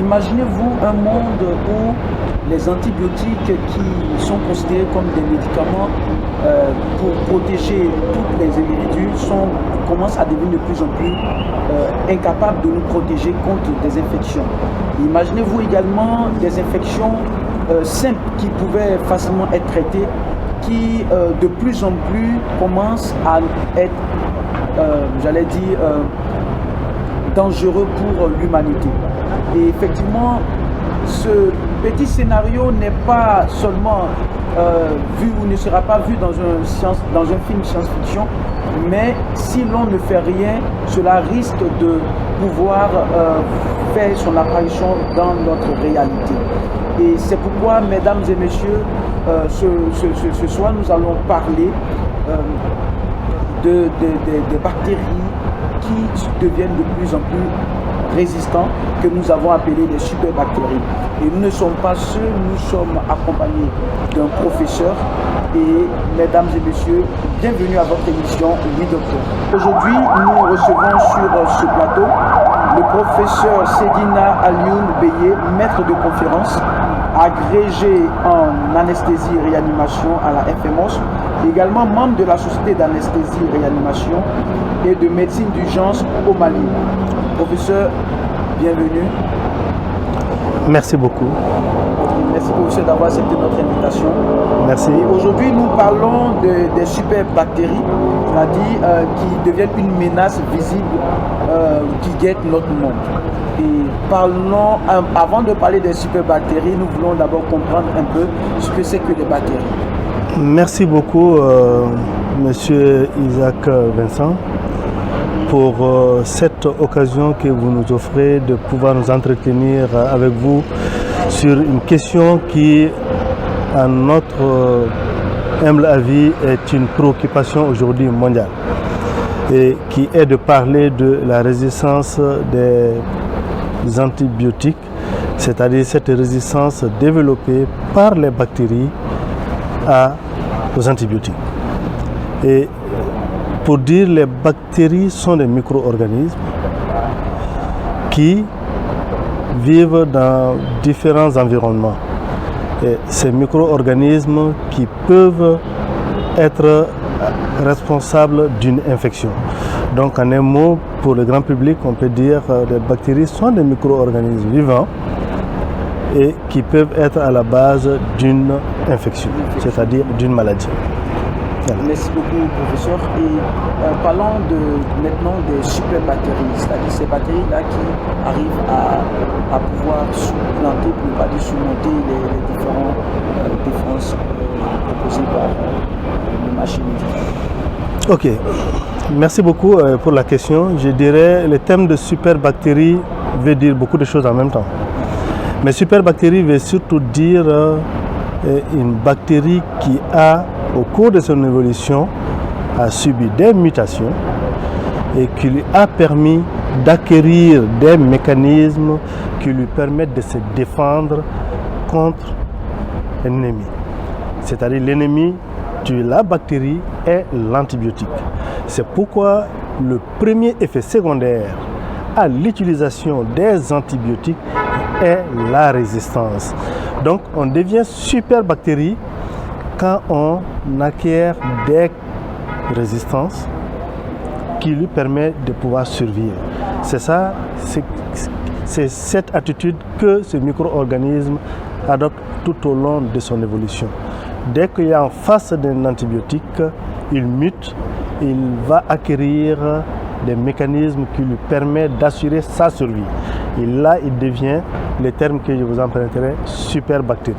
Imaginez-vous un monde où les antibiotiques qui sont considérés comme des médicaments pour protéger tous les individus commencent à devenir de plus en plus incapables de nous protéger contre des infections. Imaginez-vous également des infections simples qui pouvaient facilement être traitées, qui de plus en plus commencent à être, j'allais dire, dangereux pour l'humanité. Et effectivement, ce petit scénario n'est pas seulement vu ou ne sera pas vu dans un film science-fiction, mais si l'on ne fait rien, cela risque de pouvoir faire son apparition dans notre réalité. Et c'est pourquoi, mesdames et messieurs, ce soir, nous allons parler de bactéries qui deviennent de plus en plus résistants, que nous avons appelés des superbactéries. Et nous ne sommes pas seuls, nous sommes accompagnés d'un professeur. Et mesdames et messieurs, bienvenue à votre émission Oui Docteur. Aujourd'hui, nous recevons sur ce plateau le professeur Sedina Alioune Beye, maître de conférence, agrégé en anesthésie et réanimation à la FMOS, également membre de la Société d'anesthésie et réanimation et de médecine d'urgence au Mali. Professeur, bienvenue. Merci beaucoup. Merci professeur d'avoir accepté notre invitation. Merci. Et aujourd'hui, nous parlons des superbactéries, c'est-à-dire qui deviennent une menace visible qui guette notre monde. Et parlons, avant de parler des superbactéries, nous voulons d'abord comprendre un peu ce que c'est que les bactéries. Merci beaucoup, monsieur Isaac Vincent, pour cette occasion que vous nous offrez de pouvoir nous entretenir avec vous sur une question qui, à notre humble avis, est une préoccupation aujourd'hui mondiale et qui est de parler de la résistance des antibiotiques, c'est-à-dire cette résistance développée par les bactéries aux antibiotiques. Et pour dire, les bactéries sont des micro-organismes qui vivent dans différents environnements. Et ces micro-organismes qui peuvent être responsables d'une infection. Donc en un mot, pour le grand public, on peut dire que les bactéries sont des micro-organismes vivants et qui peuvent être à la base d'une infection, c'est-à-dire d'une maladie. Voilà. Merci beaucoup, professeur. Et parlons maintenant des superbactéries, c'est-à-dire ces bactéries-là qui arrivent à pouvoir supplanter, pour ne pas dire surmonter les différentes défenses proposées par les machines médicales. Ok, merci beaucoup pour la question. Je dirais le terme de superbactérie veut dire beaucoup de choses en même temps. Mais superbactérie veut surtout dire une bactérie qui a, au cours de son évolution, a subi des mutations et qui lui a permis d'acquérir des mécanismes qui lui permettent de se défendre contre un ennemi. C'est-à-dire l'ennemi de la bactérie est l'antibiotique. C'est pourquoi le premier effet secondaire à l'utilisation des antibiotiques est la résistance. Donc on devient superbactérie quand on acquiert des résistances qui lui permettent de pouvoir survivre. C'est ça, c'est cette attitude que ce micro-organisme adopte tout au long de son évolution. Dès qu'il est en face d'un antibiotique, il mute, il va acquérir des mécanismes qui lui permettent d'assurer sa survie. Et là, il devient, le terme que je vous emprunterai, superbactérie.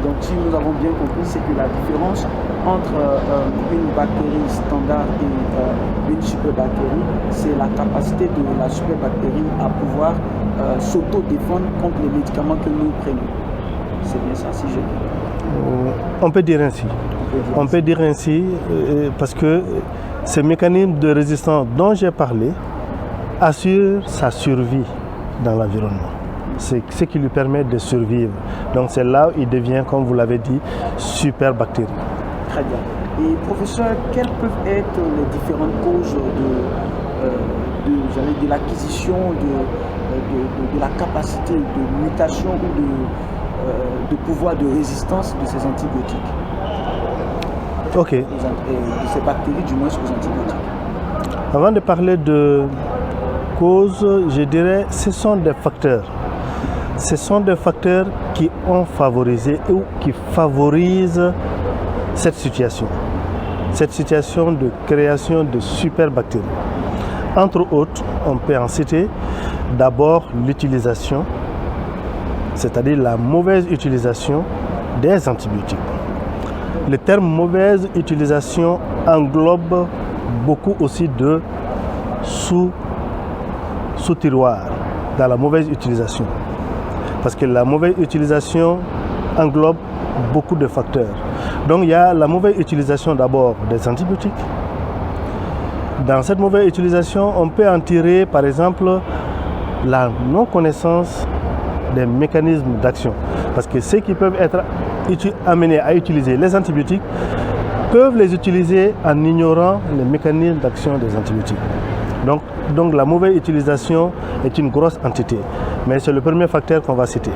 Donc, si nous avons bien compris, c'est que la différence entre une bactérie standard et une superbactérie, c'est la capacité de la superbactérie à pouvoir s'auto-défendre contre les médicaments que nous prenons. C'est bien ça, si je dis. On peut dire ainsi. On peut dire ainsi parce que ces mécanismes de résistance dont j'ai parlé assurent sa survie dans l'environnement. C'est ce qui lui permet de survivre. Donc c'est là où il devient, comme vous l'avez dit, superbactérie. Très bien. Et professeur, quelles peuvent être les différentes causes de l'acquisition de la capacité de mutation ou de pouvoir de résistance de ces antibiotiques. Ok. De ces bactéries, du moins aux antibiotiques. Avant de parler de causes, je dirais ce sont des facteurs. Ce sont des facteurs qui ont favorisé ou qui favorisent cette situation de création de superbactéries. Entre autres, on peut en citer d'abord l'utilisation, c'est-à-dire la mauvaise utilisation des antibiotiques. Le terme mauvaise utilisation englobe beaucoup aussi de sous-tiroirs dans la mauvaise utilisation. Parce que la mauvaise utilisation englobe beaucoup de facteurs. Donc il y a la mauvaise utilisation d'abord des antibiotiques. Dans cette mauvaise utilisation, on peut en tirer par exemple la non-connaissance des mécanismes d'action. Parce que ceux qui peuvent être amenés à utiliser les antibiotiques peuvent les utiliser en ignorant les mécanismes d'action des antibiotiques. Donc la mauvaise utilisation est une grosse entité, mais c'est le premier facteur qu'on va citer,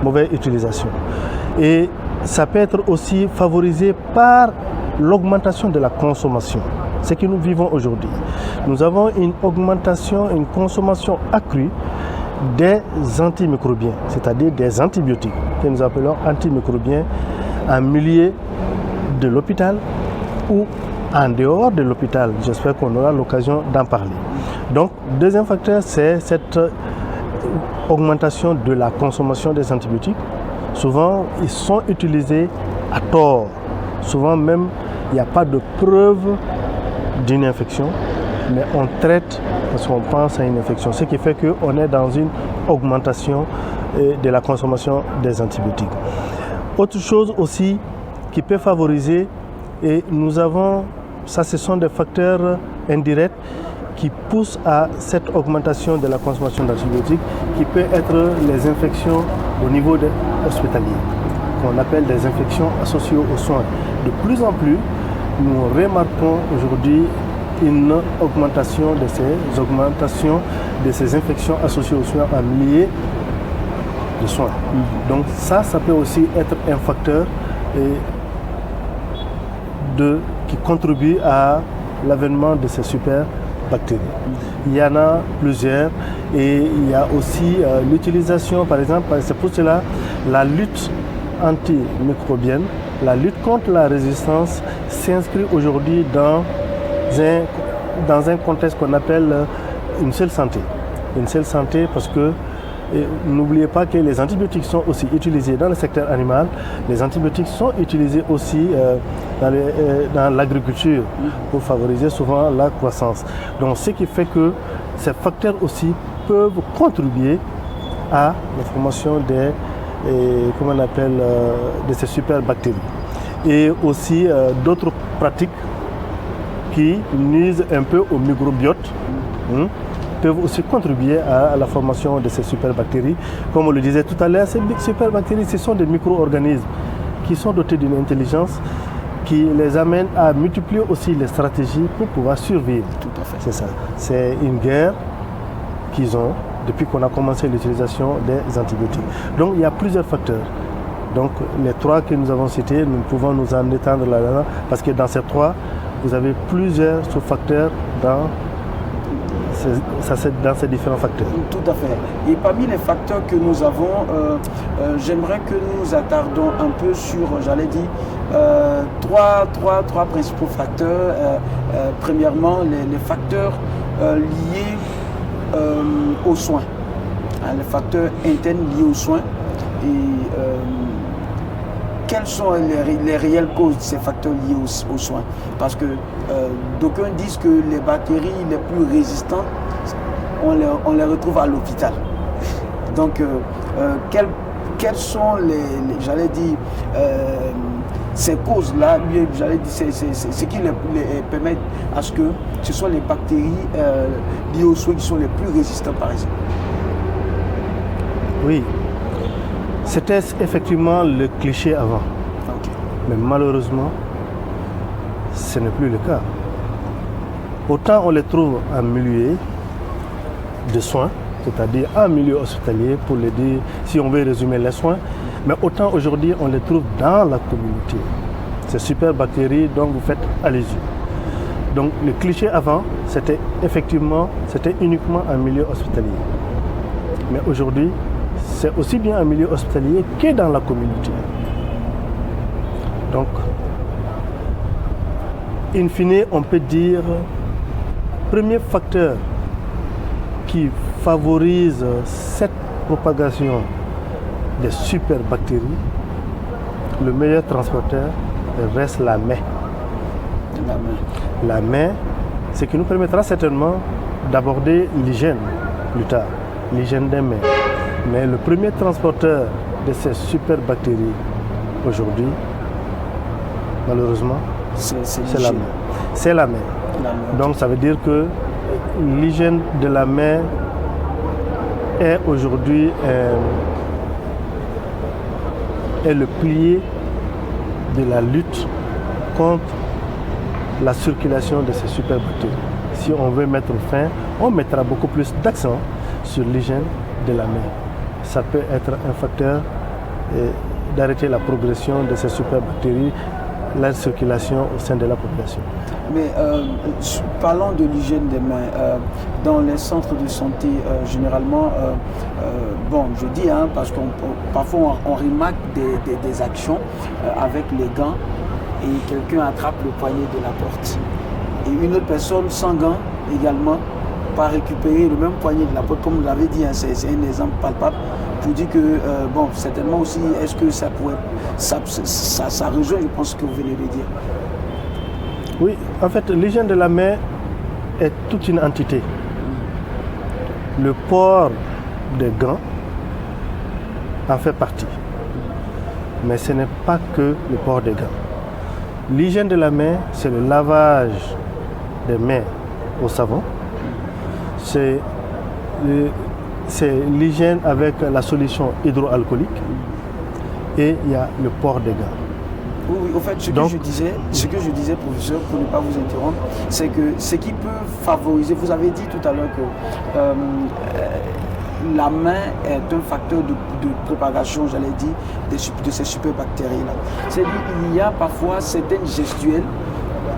mauvaise utilisation. Et ça peut être aussi favorisé par l'augmentation de la consommation, ce que nous vivons aujourd'hui. Nous avons une augmentation, une consommation accrue des antimicrobiens, c'est-à-dire des antibiotiques, que nous appelons antimicrobiens, en milieu de l'hôpital ou en dehors de l'hôpital. J'espère qu'on aura l'occasion d'en parler. Donc, deuxième facteur, c'est cette augmentation de la consommation des antibiotiques. Souvent, ils sont utilisés à tort. Souvent même, il n'y a pas de preuve d'une infection, mais on traite parce qu'on pense à une infection. Ce qui fait qu'on est dans une augmentation de la consommation des antibiotiques. Autre chose aussi qui peut favoriser, et nous avons, ça ce sont des facteurs indirects qui poussent à cette augmentation de la consommation d'antibiotiques, qui peut être les infections au niveau hospitalier, qu'on appelle des infections associées aux soins. De plus en plus, nous remarquons aujourd'hui une augmentation de ces infections associées aux soins en milieu de soins. Donc ça peut aussi être un facteur qui contribue à l'avènement de ces superbactéries. Il y en a plusieurs et il y a aussi l'utilisation, par exemple, c'est pour cela la lutte antimicrobienne, la lutte contre la résistance s'inscrit aujourd'hui dans un contexte qu'on appelle une seule santé. Une seule santé parce que n'oubliez pas que les antibiotiques sont aussi utilisés dans le secteur animal, les antibiotiques sont utilisés aussi dans l'agriculture pour favoriser souvent la croissance. Donc ce qui fait que ces facteurs aussi peuvent contribuer à la formation de ces superbactéries. Et aussi d'autres pratiques qui nuisent un peu au microbiote peuvent aussi contribuer à la formation de ces superbactéries. Comme on le disait tout à l'heure, ces superbactéries, ce sont des micro-organismes qui sont dotés d'une intelligence qui les amène à multiplier aussi les stratégies pour pouvoir survivre. Tout à fait. C'est ça. C'est une guerre qu'ils ont depuis qu'on a commencé l'utilisation des antibiotiques. Donc il y a plusieurs facteurs. Donc les trois que nous avons cités, nous pouvons nous en étendre là-dedans parce que dans ces trois, vous avez plusieurs sous-facteurs dans ces différents facteurs. Tout à fait. Et parmi les facteurs que nous avons, j'aimerais que nous nous attardons un peu sur, j'allais dire, trois principaux facteurs. Premièrement, les facteurs liés aux soins. Les facteurs internes liés aux soins. Et quelles sont les réelles causes de ces facteurs liés aux soins? Parce que d'aucuns disent que les bactéries les plus résistantes, on les retrouve à l'hôpital. Donc, quelles sont j'allais dire, ces causes-là, j'allais dire, ce qui les permet à ce que ce soit les bactéries liées aux soins qui sont les plus résistantes, par exemple? Oui. C'était effectivement le cliché avant. Okay. Mais malheureusement, ce n'est plus le cas. Autant on les trouve en milieu de soins, c'est-à-dire en milieu hospitalier, pour le dire, si on veut résumer les soins, mais autant aujourd'hui on les trouve dans la communauté. Ces superbactéries dont vous faites allusion. Donc le cliché avant, c'était uniquement en milieu hospitalier. Mais aujourd'hui, c'est aussi bien en milieu hospitalier que dans la communauté. Donc, in fine, on peut dire, premier facteur qui favorise cette propagation des superbactéries, le meilleur transporteur reste la main. La main, ce qui nous permettra certainement d'aborder l'hygiène plus tard, l'hygiène des mains. Mais le premier transporteur de ces superbactéries aujourd'hui, malheureusement, c'est la main. C'est la main. Donc ça veut dire que l'hygiène de la main est aujourd'hui le pilier de la lutte contre la circulation de ces superbactéries. Si on veut mettre fin, on mettra beaucoup plus d'accent sur l'hygiène de la main. Ça peut être un facteur d'arrêter la progression de ces superbactéries, la circulation au sein de la population. Mais parlons de l'hygiène des mains. Dans les centres de santé, généralement, bon, je dis, parce qu'on parfois on remarque des actions avec les gants et quelqu'un attrape le poignet de la porte. Et une autre personne sans gants également va récupérer le même poignet de la porte, comme vous l'avez dit, c'est un exemple palpable. Je dis que, bon, certainement aussi, est-ce que ça pourrait, ça rejoint, je pense, ce que vous venez de dire. Oui, en fait, l'hygiène de la main est toute une entité. Le port des gants en fait partie. Mais ce n'est pas que le port des gants. L'hygiène de la main, c'est le lavage des mains au savon. C'est l'hygiène avec la solution hydroalcoolique. Et il y a le port des gants. Oui, au fait, ce que je disais, professeur, pour ne pas vous interrompre, c'est que ce qui peut favoriser, vous avez dit tout à l'heure que la main est un facteur de propagation, j'allais dire, de ces superbactéries-là. C'est-à-dire qu'il y a parfois certaines gestuelles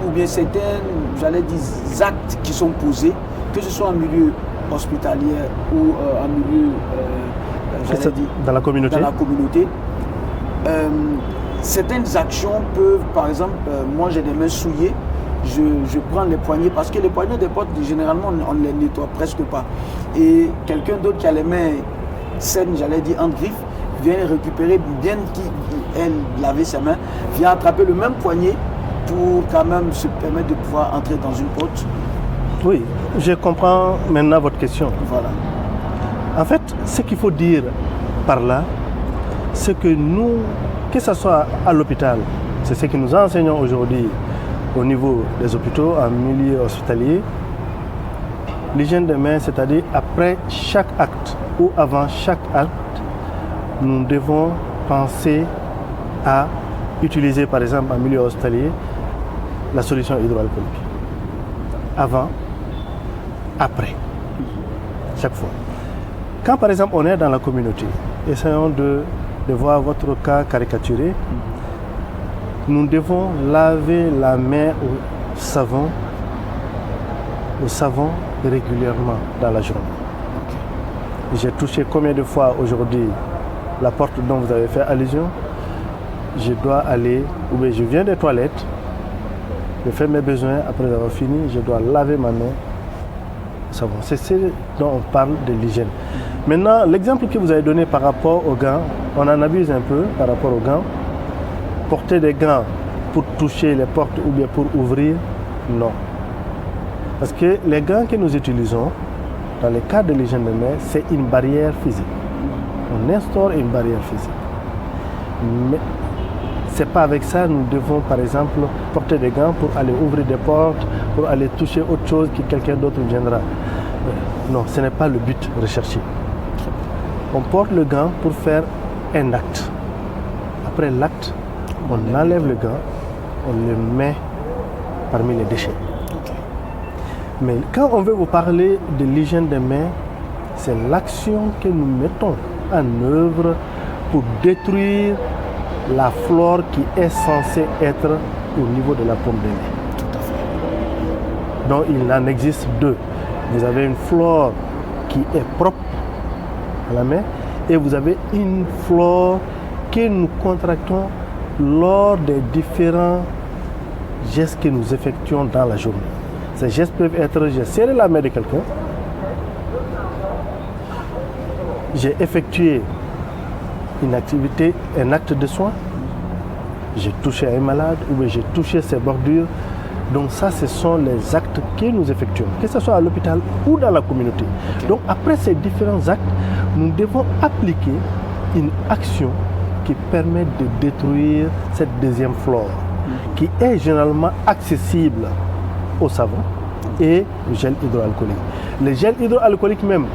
ou bien certains, j'allais dire, actes qui sont posés, que ce soit en milieu hospitalier ou en milieu, j'allais dire, dans la communauté. Certaines actions peuvent, par exemple, moi j'ai des mains souillées, je prends les poignets, parce que les poignets des portes, généralement, on ne les nettoie presque pas. Et quelqu'un d'autre qui a les mains saines, j'allais dire en griffe, vient récupérer, bien qu'il laver ses mains, vient attraper le même poignet pour quand même se permettre de pouvoir entrer dans une porte. Oui, je comprends maintenant votre question. Voilà. En fait, ce qu'il faut dire par là, c'est que nous, que ce soit à l'hôpital, c'est ce que nous enseignons aujourd'hui au niveau des hôpitaux, en milieu hospitalier, l'hygiène des mains, c'est-à-dire après chaque acte ou avant chaque acte, nous devons penser à utiliser par exemple en milieu hospitalier la solution hydroalcoolique. Avant, après, chaque fois. Quand par exemple on est dans la communauté, essayons de voir votre cas caricaturé, nous devons laver la main au savon régulièrement dans la journée. J'ai touché combien de fois aujourd'hui la porte dont vous avez fait allusion. Je dois aller, ou bien je viens des toilettes, je fais mes besoins, après avoir fini, je dois laver ma main au savon. C'est ce dont on parle de l'hygiène. Maintenant, l'exemple que vous avez donné par rapport aux gants, on en abuse un peu par rapport aux gants. Porter des gants pour toucher les portes ou bien pour ouvrir, non. Parce que les gants que nous utilisons, dans le cadre de l'hygiène des mains, c'est une barrière physique. On instaure une barrière physique. Mais ce n'est pas avec ça que nous devons, par exemple, porter des gants pour aller ouvrir des portes, pour aller toucher autre chose que quelqu'un d'autre viendra. Non, ce n'est pas le but recherché. On porte le gant pour faire un acte. Après l'acte, on enlève le gant, on le met parmi les déchets. Mais quand on veut vous parler de l'hygiène des mains, c'est l'action que nous mettons en œuvre pour détruire la flore qui est censée être au niveau de la pomme de main. Tout à fait. Donc il en existe deux. Vous avez une flore qui est propre à la main et vous avez une flore que nous contractons lors des différents gestes que nous effectuons dans la journée. Ces gestes peuvent être: j'ai serré la main de quelqu'un, j'ai effectué une activité, un acte de soin, j'ai touché un malade ou j'ai touché ses bordures. Donc ça, ce sont les actes que nous effectuons, que ce soit à l'hôpital ou dans la communauté. Donc après ces différents actes, nous devons appliquer une action qui permet de détruire cette deuxième flore, qui est généralement accessible au savon et au gel hydroalcoolique. Le gel hydroalcoolique même,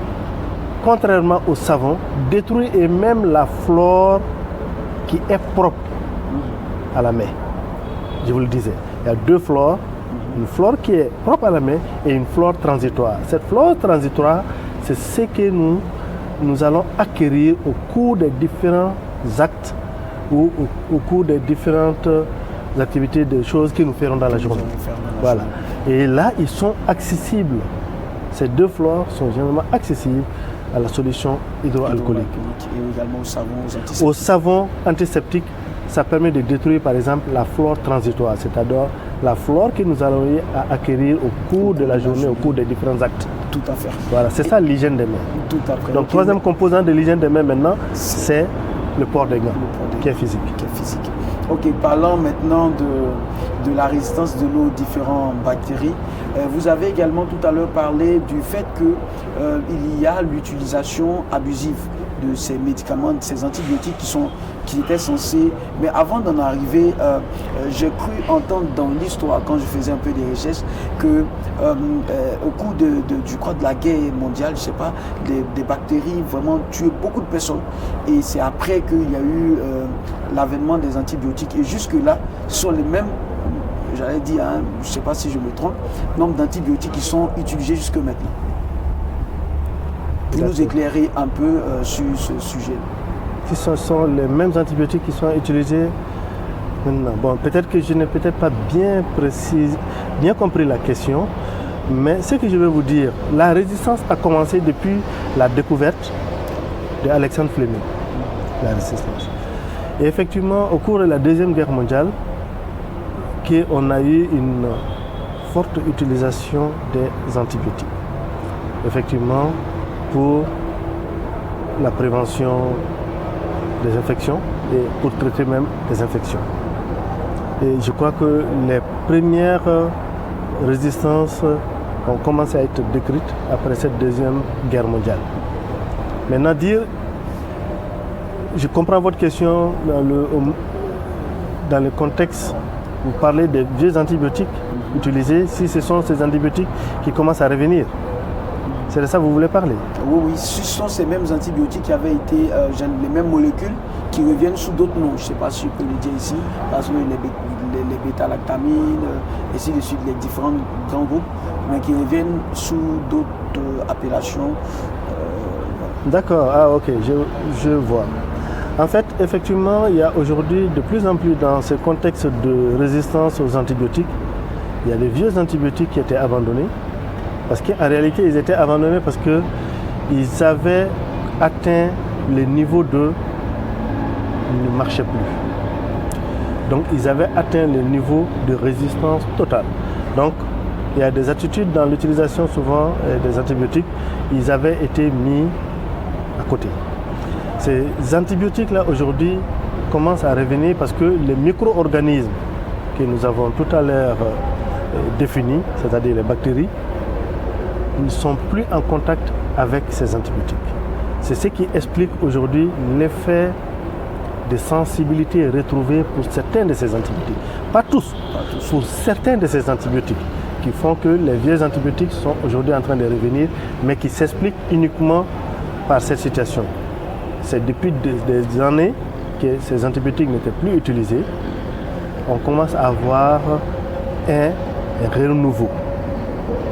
contrairement au savon, détruit et même la flore qui est propre à la main. Je vous le disais, il y a deux flores, une flore qui est propre à la main et une flore transitoire. Cette flore transitoire, c'est ce que nous allons acquérir au cours des différents actes ou au cours des différentes activités, des choses que nous ferons dans la journée. Voilà. Et là, ils sont accessibles. Ces deux flores sont généralement accessibles à la solution hydroalcoolique. Et également au savon, aux antiseptiques. Au savon antiseptique, ça permet de détruire par exemple la flore transitoire, c'est-à-dire la flore que nous allons acquérir au cours de la journée, au cours des différents actes. Tout à fait. Voilà, c'est ça l'hygiène des mains. Tout à fait. Donc, troisième composant de l'hygiène des mains maintenant, c'est le port des gants, qui est physique. Ok, parlons maintenant de la résistance de nos différentes bactéries. Vous avez également tout à l'heure parlé du fait qu'il y a l'utilisation abusive de ces médicaments, de ces antibiotiques qui étaient censés... Mais avant d'en arriver, j'ai cru entendre dans l'histoire, quand je faisais un peu des recherches, que au cours de la guerre mondiale, je ne sais pas, des bactéries vraiment tuaient beaucoup de personnes. Et c'est après qu'il y a eu l'avènement des antibiotiques. Et jusque-là, ce sont les mêmes, j'allais dire, hein, je ne sais pas si je me trompe, nombre d'antibiotiques qui sont utilisés jusque maintenant. Vous nous éclairez un peu sur ce sujet. Ce sont les mêmes antibiotiques qui sont utilisés maintenant. Bon, peut-être que je n'ai peut-être pas bien compris la question, mais ce que je vais vous dire, la résistance a commencé depuis la découverte d'Alexandre Fleming. La résistance. Et effectivement, au cours de la Deuxième Guerre mondiale, on a eu une forte utilisation des antibiotiques. Effectivement, pour la prévention des infections et pour traiter même des infections. Et je crois que les premières résistances ont commencé à être décrites après cette Deuxième Guerre mondiale. Maintenant, je comprends votre question dans le contexte, vous parlez des vieux antibiotiques utilisés, si ce sont ces antibiotiques qui commencent à revenir. C'est de ça que vous voulez parler? Oui, ce sont ces mêmes antibiotiques qui avaient été, les mêmes molécules qui reviennent sous d'autres noms. Je ne sais pas si je peux le dire ici, parce que les bêta-lactamines, ainsi de suite, les différents grands groupes, mais qui reviennent sous d'autres appellations. D'accord, ah ok, je vois. En fait, effectivement, il y a aujourd'hui de plus en plus dans ce contexte de résistance aux antibiotiques, il y a les vieux antibiotiques qui étaient abandonnés. Parce qu'en réalité, ils étaient abandonnés parce qu'ils avaient atteint le niveau ils ne marchaient plus. Donc, ils avaient atteint le niveau de résistance totale. Donc, il y a des attitudes dans l'utilisation souvent des antibiotiques, ils avaient été mis à côté. Ces antibiotiques-là, aujourd'hui, commencent à revenir parce que les micro-organismes que nous avons tout à l'heure définis, c'est-à-dire les bactéries, ne sont plus en contact avec ces antibiotiques. C'est ce qui explique aujourd'hui l'effet de sensibilité retrouvée pour certains de ces antibiotiques. Pas tous, pour certains de ces antibiotiques, qui font que les vieux antibiotiques sont aujourd'hui en train de revenir, mais qui s'expliquent uniquement par cette situation. C'est depuis des années que ces antibiotiques n'étaient plus utilisés. On commence à avoir un renouveau,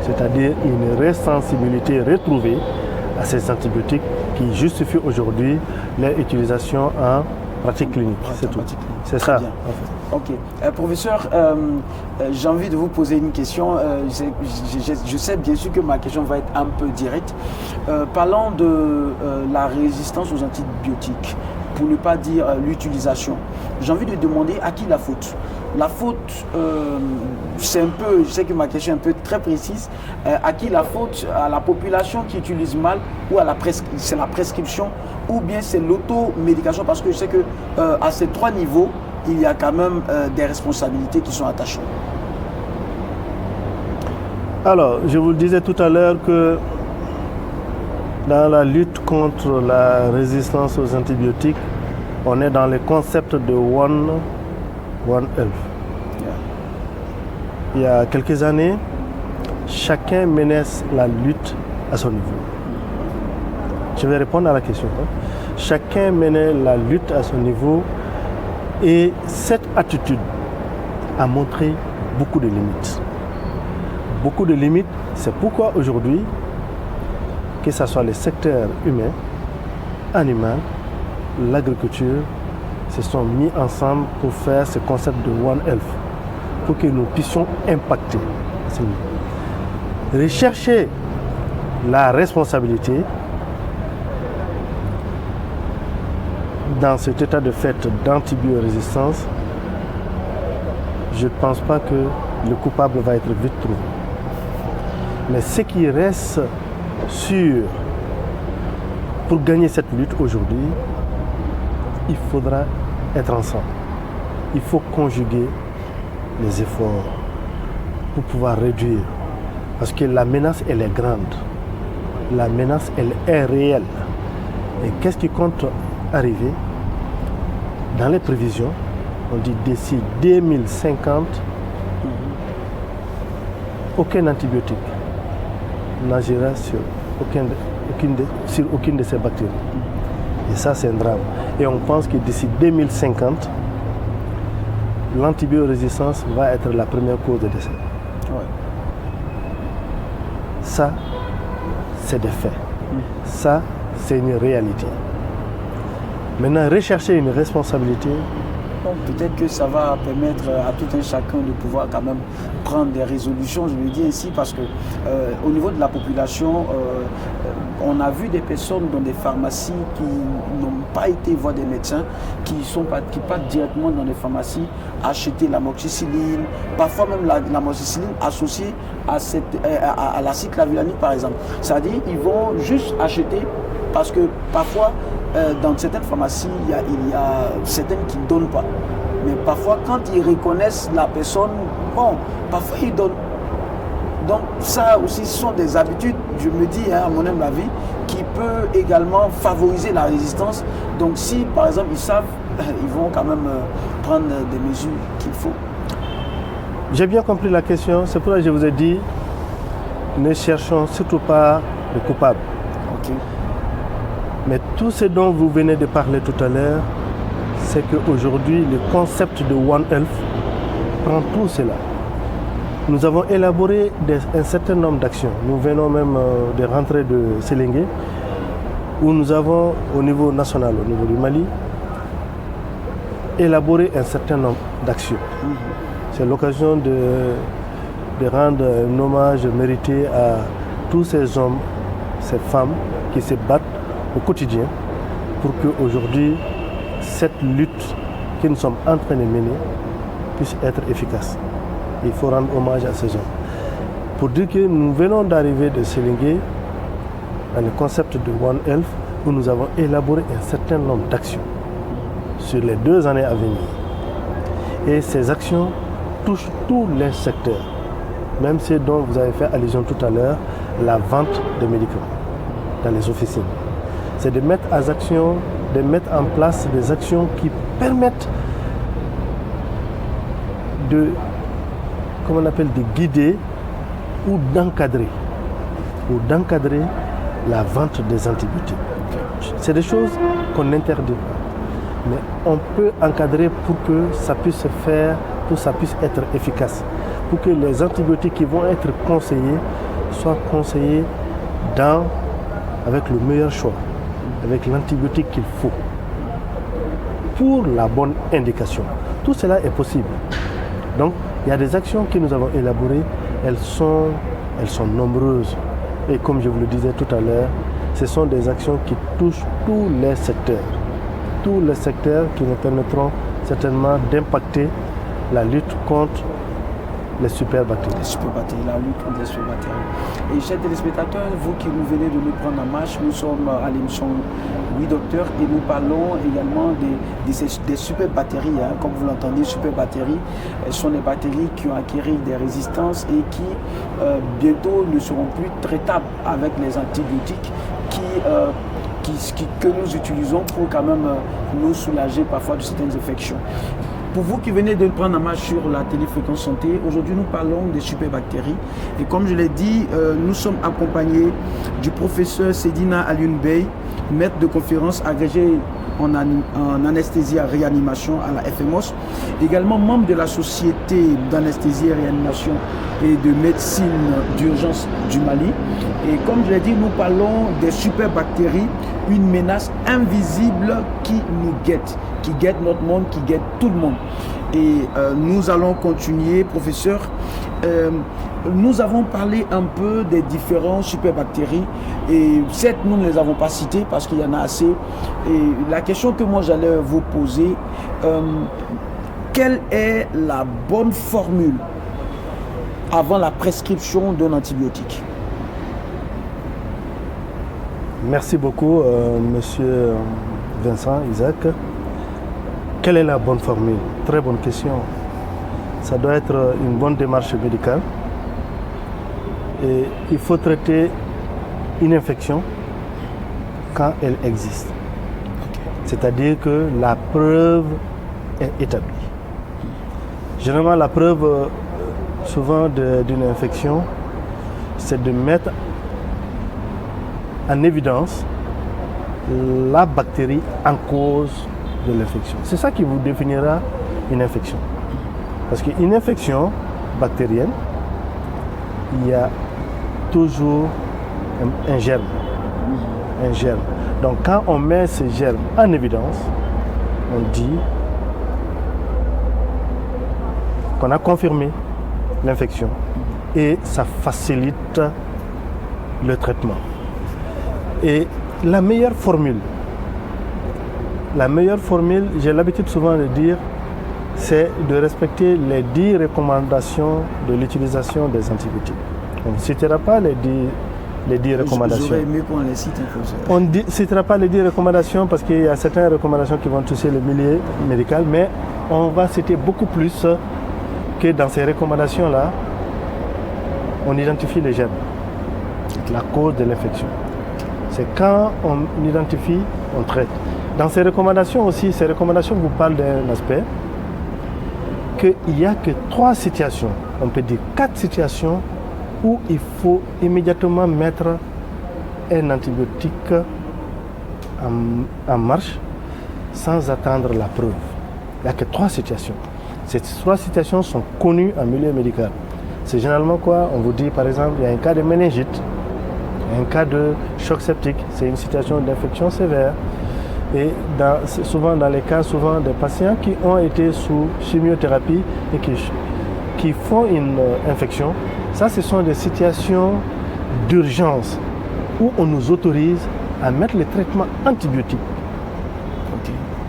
c'est-à-dire une resensibilité retrouvée à ces antibiotiques qui justifient aujourd'hui leur utilisation en pratique clinique. C'est tout. C'est ça. Bien. En fait. Ok. Professeur, j'ai envie de vous poser une question. Je sais bien sûr que ma question va être un peu directe. Parlons de la résistance aux antibiotiques, pour ne pas dire l'utilisation. J'ai envie de demander à qui la faute. La faute, c'est un peu, je sais que ma question est un peu très précise, à qui la faute? À la population qui utilise mal, ou c'est la prescription, ou bien c'est l'automédication? Parce que je sais que à ces trois niveaux, il y a quand même des responsabilités qui sont attachées. Alors, je vous le disais tout à l'heure que dans la lutte contre la résistance aux antibiotiques, on est dans le concept de One Health. Il y a quelques années, chacun menait la lutte à son niveau. Je vais répondre à la question. Chacun menait la lutte à son niveau et cette attitude a montré beaucoup de limites. Beaucoup de limites, c'est pourquoi aujourd'hui, que ce soit le secteur humain, animal, l'agriculture, se sont mis ensemble pour faire ce concept de One Health, pour que nous puissions impacter. Rechercher la responsabilité dans cet état de fait d'antibiorésistance. Je ne pense pas que le coupable va être vite trouvé. Mais ce qui reste sûr, pour gagner cette lutte aujourd'hui, il faudra être ensemble. Il faut conjuguer les efforts pour pouvoir réduire. Parce que la menace, elle est grande. La menace, elle est réelle. Et qu'est-ce qui compte arriver? Dans les prévisions, on dit d'ici 2050, aucun antibiotique n'agira sur aucune de ces bactéries. Et ça, c'est un drame. Et on pense que d'ici 2050, l'antibiorésistance va être la première cause de décès. Ouais. Ça, c'est des faits. Ça, c'est une réalité. Maintenant, rechercher une responsabilité. Bon, peut-être que ça va permettre à tout un chacun de pouvoir quand même prendre des résolutions, je le dis ainsi, parce que au niveau de la population, on a vu des personnes dans des pharmacies qui n'ont pas été voir des médecins, qui partent directement dans les pharmacies acheter l'amoxicilline, parfois même l'amoxicilline associée à l'acide clavulanique par exemple. C'est-à-dire qu'ils vont juste acheter parce que parfois dans certaines pharmacies, il y a certaines qui ne donnent pas. Mais parfois, quand ils reconnaissent la personne, bon, parfois ils donnent. Donc ça aussi, ce sont des habitudes, je me dis, à mon humble avis, qui peut également favoriser la résistance. Donc si, par exemple, ils savent, ils vont quand même prendre des mesures qu'il faut. J'ai bien compris la question. C'est pour ça que je vous ai dit, ne cherchons surtout pas le coupable. Okay. Mais tout ce dont vous venez de parler tout à l'heure, c'est qu'aujourd'hui, le concept de One Health prend tout cela. Nous avons élaboré un certain nombre d'actions. Nous venons même de rentrer de Sélingué, où nous avons, au niveau national, au niveau du Mali, élaboré un certain nombre d'actions. C'est l'occasion de rendre un hommage mérité à tous ces hommes, ces femmes qui se battent au quotidien pour qu'aujourd'hui, cette lutte que nous sommes en train de mener puisse être efficace. Il faut rendre hommage à ces hommes. Pour dire que nous venons d'arriver de Sélingué dans le concept de One Health, où nous avons élaboré un certain nombre d'actions sur les 2 années à venir. Et ces actions touchent tous les secteurs, même ceux dont vous avez fait allusion tout à l'heure, la vente de médicaments dans les officines. C'est de mettre en place des actions qui permettent de guider ou d'encadrer la vente des antibiotiques. C'est des choses qu'on n'interdit pas. Mais on peut encadrer pour que ça puisse se faire, pour que ça puisse être efficace. Pour que les antibiotiques qui vont être conseillés soient conseillés dans avec le meilleur choix, avec l'antibiotique qu'il faut, pour la bonne indication. Tout cela est possible. Donc, il y a des actions que nous avons élaborées, elles sont nombreuses. Et comme je vous le disais tout à l'heure, ce sont des actions qui touchent tous les secteurs qui nous permettront certainement d'impacter la lutte contre les superbactéries. Les superbactéries, la lutte contre les superbactéries. Et chers téléspectateurs, vous qui nous venez de nous prendre en marche, nous sommes à l'émission Oui Docteur et nous parlons également des superbactéries. Comme vous l'entendez, superbactéries, elles sont des bactéries qui ont acquis des résistances et qui bientôt ne seront plus traitables avec les antibiotiques que nous utilisons pour quand même nous soulager parfois de certaines infections. Pour vous qui venez de le prendre en marche sur la Téléfréquence Santé, aujourd'hui nous parlons des superbactéries. Et comme je l'ai dit, nous sommes accompagnés du professeur Sedina Alioune Bey, maître de conférence agrégé en anesthésie et réanimation à la FMOS, également membre de la Société d'anesthésie et réanimation et de médecine d'urgence du Mali. Et comme je l'ai dit, nous parlons des superbactéries, une menace invisible qui nous guette notre monde, qui guette tout le monde. Et nous allons continuer, professeur. Nous avons parlé un peu des différents superbactéries et certes nous ne les avons pas citées parce qu'il y en a assez. Et la question que moi j'allais vous poser, quelle est la bonne formule avant la prescription d'un antibiotique? Merci beaucoup, monsieur Vincent Isaac. Quelle est la bonne formule? Très bonne question. Ça doit être une bonne démarche médicale. Et il faut traiter une infection quand elle existe. C'est-à-dire que la preuve est établie. Généralement, la preuve souvent d'une infection, c'est de mettre en évidence la bactérie en cause de l'infection. C'est ça qui vous définira une infection. Parce qu'une infection bactérienne, il y a toujours un germe. Un germe. Donc quand on met ce germe en évidence, on dit qu'on a confirmé l'infection et ça facilite le traitement. Et la meilleure formule, j'ai l'habitude souvent de dire, c'est de respecter les 10 recommandations de l'utilisation des antibiotiques. On ne citera pas les 10 recommandations. J'aurais aimé qu'on les cite. On ne citera pas les 10 recommandations parce qu'il y a certaines recommandations qui vont toucher le milieu médical, mais on va citer beaucoup plus que dans ces recommandations-là, on identifie les germes, la cause de l'infection. C'est quand on identifie, on traite. Dans ces recommandations aussi, ces recommandations vous parlent d'un aspect qu'il n'y a que 3 situations, on peut dire 4 situations où il faut immédiatement mettre un antibiotique en marche sans attendre la preuve. Il n'y a que 3 situations. Ces 3 situations sont connues en milieu médical. C'est généralement quoi? On vous dit par exemple, il y a un cas de méningite, un cas de choc septique, c'est une situation d'infection sévère. Et souvent dans les cas des patients qui ont été sous chimiothérapie et qui font une infection, ça ce sont des situations d'urgence où on nous autorise à mettre les traitements antibiotiques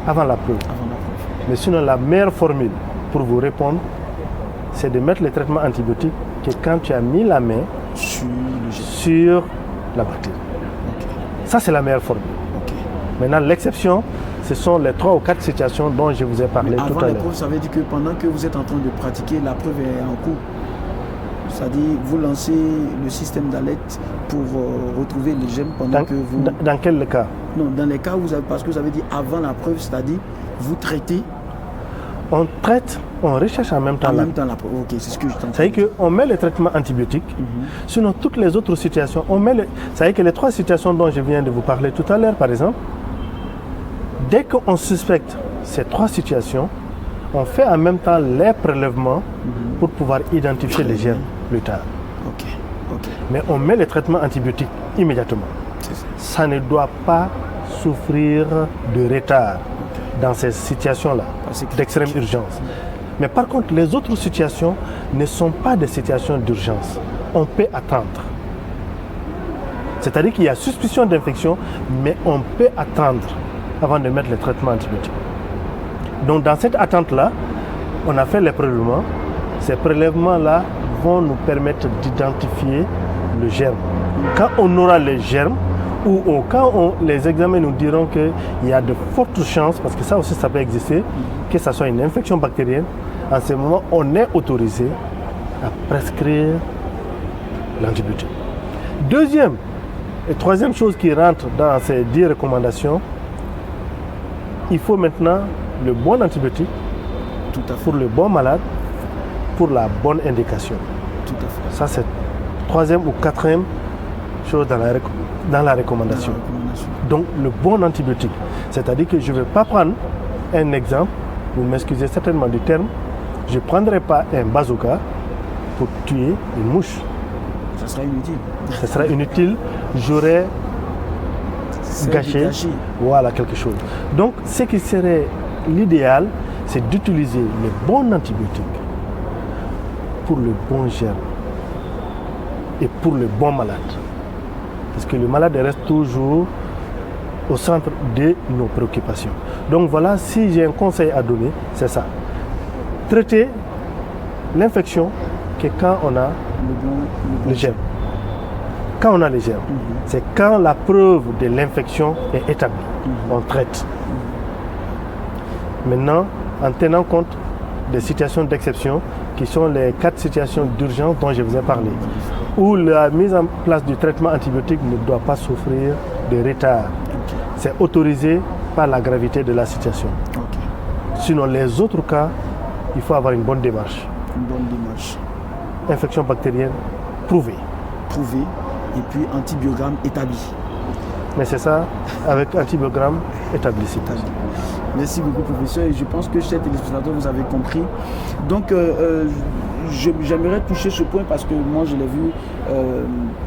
avant la preuve. Mais sinon la meilleure formule pour vous répondre, c'est de mettre les traitements antibiotiques que quand tu as mis la main sur la bactérie. Ça c'est la meilleure formule. Maintenant, l'exception, ce sont les 3 ou 4 situations dont je vous ai parlé tout à l'heure. Avant la preuve, ça veut dire que pendant que vous êtes en train de pratiquer, la preuve est en cours. C'est-à-dire, vous lancez le système d'alerte pour retrouver les gemmes pendant que vous... Dans quel cas? Non, dans les cas où vous avez... Parce que vous avez dit avant la preuve, c'est-à-dire, vous traitez... On traite, on recherche en même temps. En même temps la preuve, ok, c'est ce que je t'entends. C'est-à-dire qu'on met les traitements antibiotiques, sinon toutes les autres situations, c'est-à-dire que les 3 situations dont je viens de vous parler tout à l'heure, par exemple, dès qu'on suspecte ces 3 situations, on fait en même temps les prélèvements pour pouvoir identifier les germes plus tard. Mais on met les traitements antibiotiques immédiatement, ça ne doit pas souffrir de retard dans ces situations-là d'extrême urgence. Mais par contre, les autres situations ne sont pas des situations d'urgence. On peut attendre. C'est-à-dire qu'il y a suspicion d'infection, mais on peut attendre avant de mettre le traitement antibiotique. Donc dans cette attente-là, on a fait les prélèvements. Ces prélèvements-là vont nous permettre d'identifier le germe. Quand on aura les germes, ou quand les examens nous diront qu'il y a de fortes chances, parce que ça aussi ça peut exister, que ce soit une infection bactérienne, en ce moment on est autorisé à prescrire l'antibiotique. Deuxième et troisième chose qui rentre dans ces 10 recommandations, il faut maintenant le bon antibiotique pour le bon malade, pour la bonne indication. Tout à fait. Ça c'est troisième ou quatrième chose dans la recommandation. Donc le bon antibiotique, c'est-à-dire que je ne vais pas prendre un exemple, vous m'excusez certainement du terme, je ne prendrai pas un bazooka pour tuer une mouche. Ça sera inutile. Ça sera inutile, j'aurais gâché voilà, quelque chose. Donc ce qui serait l'idéal, c'est d'utiliser le bon antibiotique pour le bon germe et pour le bon malade. Parce que le malade reste toujours au centre de nos préoccupations. Donc voilà, si j'ai un conseil à donner, c'est ça. Traiter l'infection que quand on a le germe. Quand on a les germes, c'est quand la preuve de l'infection est établie. On traite. Maintenant, en tenant compte des situations d'exception, qui sont les 4 situations d'urgence dont je vous ai parlé, où la mise en place du traitement antibiotique ne doit pas souffrir de retard. C'est autorisé par la gravité de la situation. Sinon, les autres cas, il faut avoir une bonne démarche. Une bonne démarche. Infection bactérienne prouvée. Prouvée, et puis antibiogramme établi. Mais c'est ça, avec antibiogramme établi. Merci beaucoup, professeur. Et je pense que chers téléspectateurs, vous avez compris. Donc, j'aimerais toucher ce point parce que moi, je l'ai vu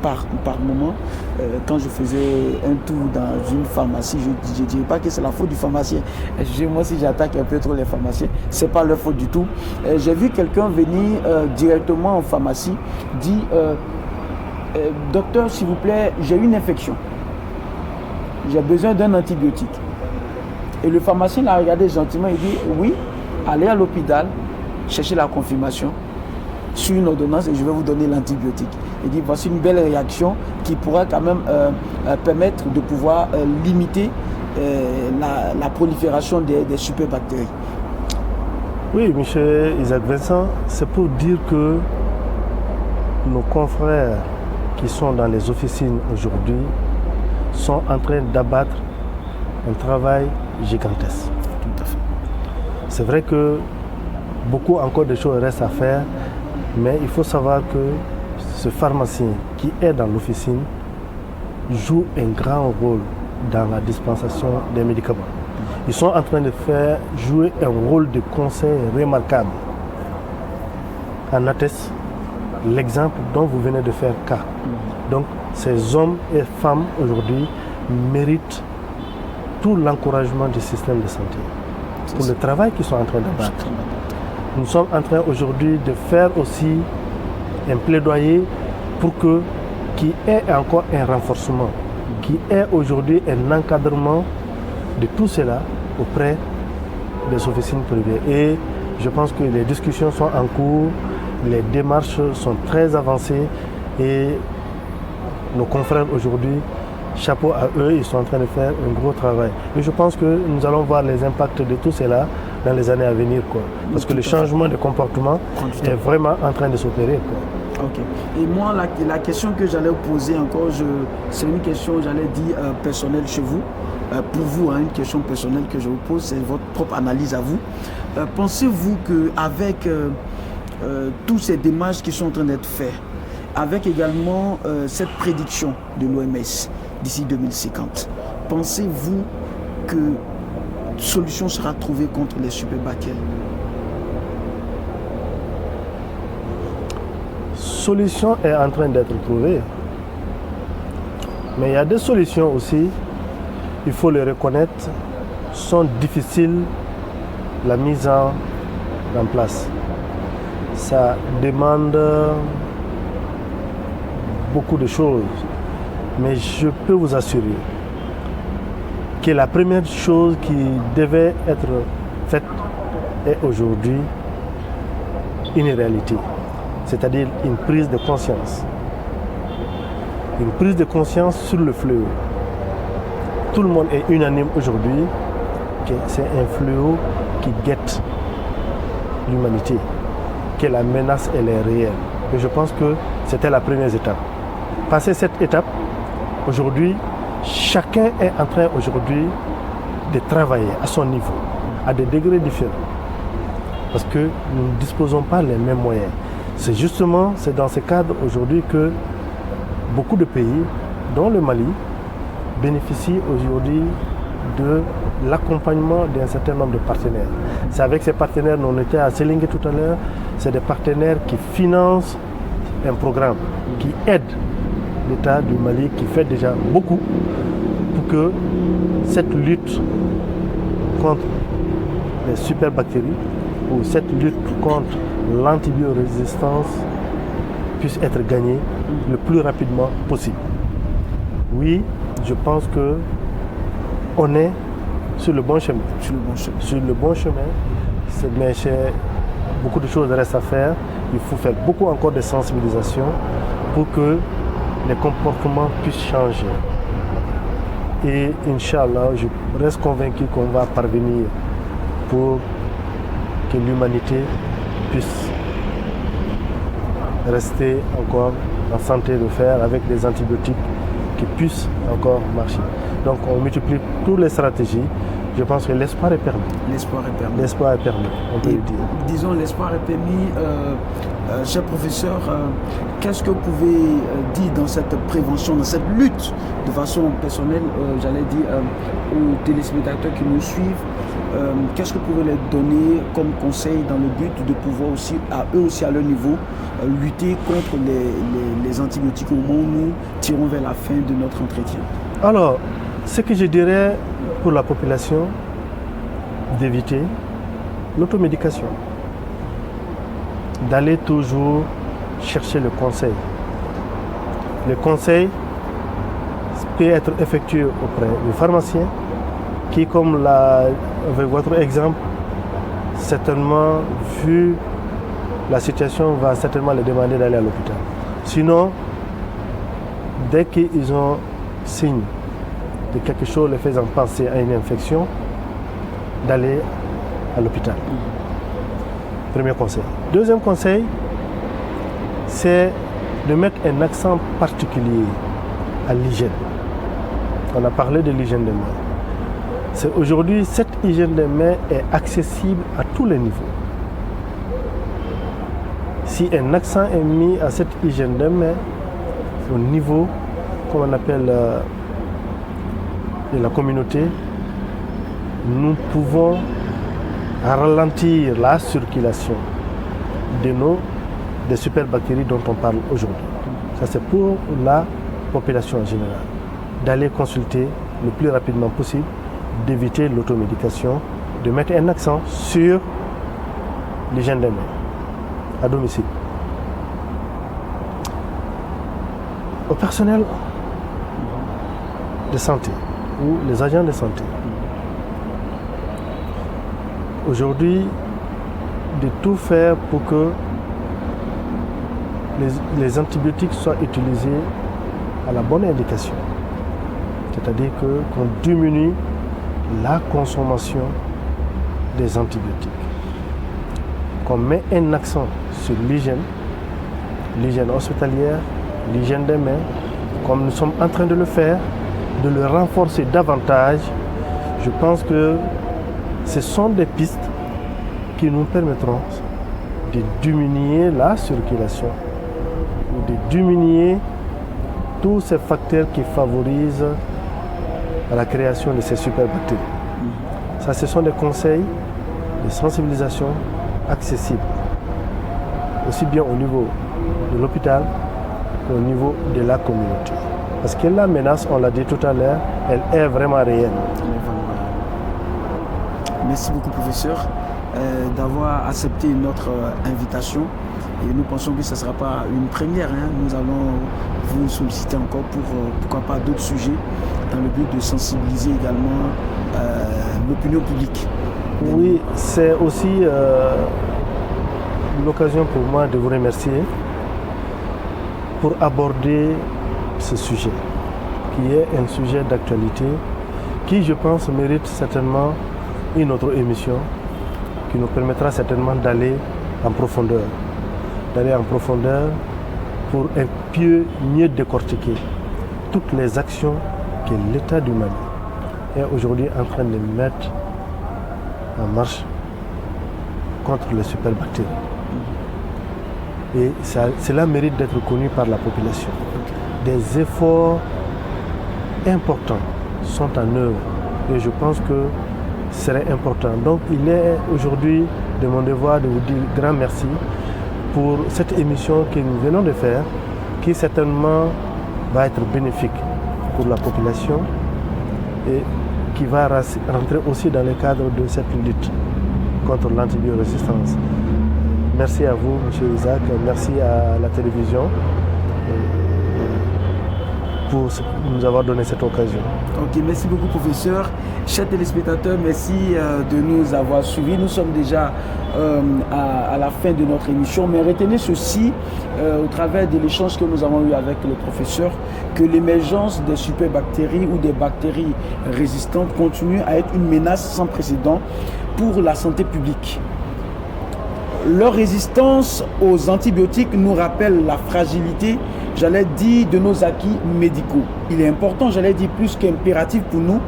par moment. Quand je faisais un tour dans une pharmacie, je ne dirais pas que c'est la faute du pharmacien. Moi, si j'attaque un peu trop les pharmaciens, ce n'est pas leur faute du tout. J'ai vu quelqu'un venir directement en pharmacie, dire docteur, s'il vous plaît, j'ai une infection. J'ai besoin d'un antibiotique. Et le pharmacien l'a regardé gentiment et dit oui, allez à l'hôpital, cherchez la confirmation sur une ordonnance et je vais vous donner l'antibiotique. Il dit voici une belle réaction qui pourra quand même permettre de pouvoir limiter la prolifération des superbactéries. Oui, monsieur Isaac Vincent, c'est pour dire que nos confrères qui sont dans les officines aujourd'hui sont en train d'abattre un travail gigantesque. Tout à fait. C'est vrai que beaucoup encore de choses restent à faire, mais il faut savoir que ce pharmacien qui est dans l'officine joue un grand rôle dans la dispensation des médicaments. Ils sont en train de faire jouer un rôle de conseil remarquable. En atteste l'exemple dont vous venez de faire cas. Donc ces hommes et femmes aujourd'hui méritent tout l'encouragement du système de santé pour le travail qu'ils sont en train de battre. Nous sommes en train aujourd'hui de faire aussi un plaidoyer pour qu'il y ait encore un renforcement, qu'il y ait aujourd'hui un encadrement de tout cela auprès des officines privées. Et je pense que les discussions sont en cours, les démarches sont très avancées et nos confrères aujourd'hui, chapeau à eux, ils sont en train de faire un gros travail. Et je pense que nous allons voir les impacts de tout cela dans les années à venir. Parce que le changement de comportement est vraiment en train de s'opérer. Ok. Et moi, la question que j'allais vous poser encore, c'est une question, j'allais dire, personnelle chez vous. Pour vous, une question personnelle que je vous pose, c'est votre propre analyse à vous. Pensez-vous qu'avec toutes ces démarches qui sont en train d'être faites, avec également cette prédiction de l'OMS d'ici 2050, pensez-vous que solution sera trouvée contre les superbactéries? Solution est en train d'être trouvée. Mais il y a des solutions aussi, il faut les reconnaître, sont difficiles la mise en place. Ça demande beaucoup de choses, mais je peux vous assurer que la première chose qui devait être faite est aujourd'hui une réalité, c'est-à-dire une prise de conscience. Une prise de conscience sur le fléau. Tout le monde est unanime aujourd'hui que c'est un fléau qui guette l'humanité, que la menace elle est réelle. Et je pense que c'était la première étape. Passer cette étape, aujourd'hui, chacun est en train aujourd'hui de travailler à son niveau, à des degrés différents. Parce que nous ne disposons pas les mêmes moyens. C'est dans ce cadre aujourd'hui que beaucoup de pays, dont le Mali, bénéficient aujourd'hui de l'accompagnement d'un certain nombre de partenaires. C'est avec ces partenaires, on était à Selingue tout à l'heure, c'est des partenaires qui financent un programme, qui aide l'État du Mali, qui fait déjà beaucoup pour que cette lutte contre les superbactéries ou cette lutte contre l'antibiorésistance puisse être gagnée le plus rapidement possible. Oui, je pense que on est sur le bon chemin. Sur le bon chemin, mais beaucoup de choses restent à faire. Il faut faire beaucoup encore de sensibilisation pour que les comportements puissent changer. Et Inch'Allah, je reste convaincu qu'on va parvenir pour que l'humanité puisse rester encore en santé de fer avec des antibiotiques qui puissent encore marcher. Donc on multiplie toutes les stratégies. Je pense que l'espoir est permis. L'espoir est permis. L'espoir est permis, on peut le dire. Disons, l'espoir est permis. Cher professeur, qu'est-ce que vous pouvez dire dans cette prévention, dans cette lutte de façon personnelle, j'allais dire, aux téléspectateurs qui nous suivent, qu'est-ce que vous pouvez leur donner comme conseil dans le but de pouvoir aussi, eux aussi à leur niveau, lutter contre les antibiotiques au moment où nous tirons vers la fin de notre entretien? Alors, ce que je dirais pour la population, d'éviter l'automédication, d'aller toujours chercher le conseil. Le conseil peut être effectué auprès du pharmacien qui, comme avec votre exemple, certainement, vu la situation, va certainement les demander d'aller à l'hôpital. Sinon, dès qu'ils ont signe de quelque chose les faisant penser à une infection, d'aller à l'hôpital. Premier conseil. Deuxième conseil, c'est de mettre un accent particulier à l'hygiène. On a parlé de l'hygiène des mains. Aujourd'hui, cette hygiène des mains est accessible à tous les niveaux. Si un accent est mis à cette hygiène des mains, au niveau, comme on appelle, de la communauté, nous pouvons ralentir la circulation des superbactéries dont on parle aujourd'hui. Ça, c'est pour la population en général. D'aller consulter le plus rapidement possible, d'éviter l'automédication, de mettre un accent sur l'hygiène des mains à domicile. Au personnel de santé ou les agents de santé, aujourd'hui, de tout faire pour que les antibiotiques soient utilisés à la bonne indication. C'est-à-dire qu'on diminue la consommation des antibiotiques. Qu'on met un accent sur l'hygiène hospitalière, l'hygiène des mains, comme nous sommes en train de le faire, de le renforcer davantage. Je pense que ce sont des pistes qui nous permettront de diminuer la circulation ou de diminuer tous ces facteurs qui favorisent la création de ces superbactéries. Ça, ce sont des conseils de sensibilisation accessibles, aussi bien au niveau de l'hôpital qu'au niveau de la communauté. Parce que la menace, on l'a dit tout à l'heure, elle est vraiment réelle. Merci beaucoup, professeur, d'avoir accepté notre invitation. Et nous pensons que ce ne sera pas une première. Nous allons vous solliciter encore pour, pourquoi pas, d'autres sujets dans le but de sensibiliser également l'opinion publique. Oui, c'est aussi l'occasion pour moi de vous remercier pour aborder ce sujet, qui est un sujet d'actualité, qui, je pense, mérite certainement une autre émission, qui nous permettra certainement d'aller en profondeur. Pour un peu mieux décortiquer toutes les actions que l'État du Mali est aujourd'hui en train de mettre en marche contre les superbactéries. Et cela mérite d'être connu par la population. Des efforts importants sont en œuvre et je pense que ce serait important. Donc il est aujourd'hui de mon devoir de vous dire grand merci pour cette émission que nous venons de faire, qui certainement va être bénéfique pour la population et qui va rentrer aussi dans le cadre de cette lutte contre l'antibiorésistance. Merci à vous, M. Isaac, merci à la télévision pour nous avoir donné cette occasion. Ok, merci beaucoup, professeur. Chers téléspectateurs, merci de nous avoir suivis. Nous sommes déjà à la fin de notre émission, mais retenez ceci au travers de l'échange que nous avons eu avec le professeur, que l'émergence des superbactéries ou des bactéries résistantes continue à être une menace sans précédent pour la santé publique. Leur résistance aux antibiotiques nous rappelle la fragilité, j'allais dire, de nos acquis médicaux. Il est important, j'allais dire plus qu'impératif pour nous,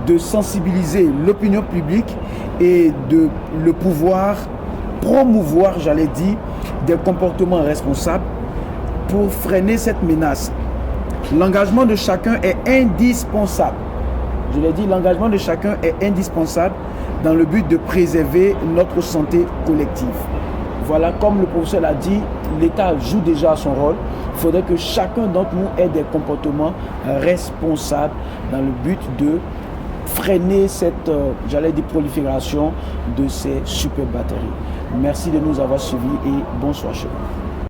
de sensibiliser l'opinion publique et de le pouvoir promouvoir, j'allais dire, des comportements responsables pour freiner cette menace. L'engagement de chacun est indispensable. Je l'ai dit, l'engagement de chacun est indispensable dans le but de préserver notre santé collective. Voilà, comme le professeur l'a dit, l'État joue déjà son rôle. Il faudrait que chacun d'entre nous ait des comportements responsables dans le but de freiner cette, j'allais dire, prolifération de ces superbactéries. Merci de nous avoir suivis et bonsoir chez vous.